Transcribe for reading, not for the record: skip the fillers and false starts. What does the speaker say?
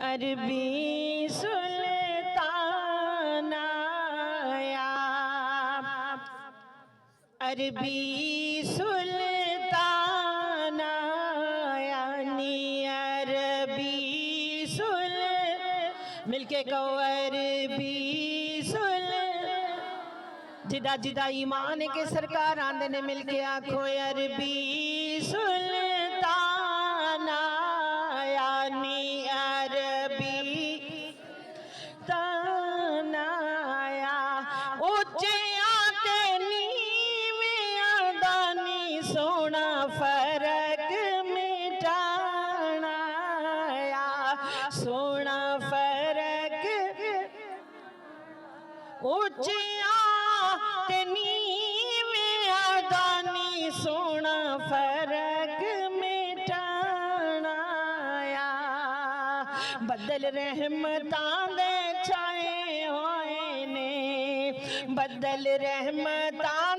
अरबी सुल्तान आया, अरबी सुल्तान आया नी अरबी सुल, मिलके कहो अरबी सुल। जिदा जिदा ईमान के सरकार आंदे ने मिलके आखो अरबी सुल्तान आया नी अरबी तान आया। उच्चियां ते नीवियां दा नी सोना फर्क मिटाना आया, सोना फर्क। उच्चियां ते नीवियां दा नी सोना फर्क मिटाना आया। बदल रहमतां दे छाए होए ने, बदल रहमतां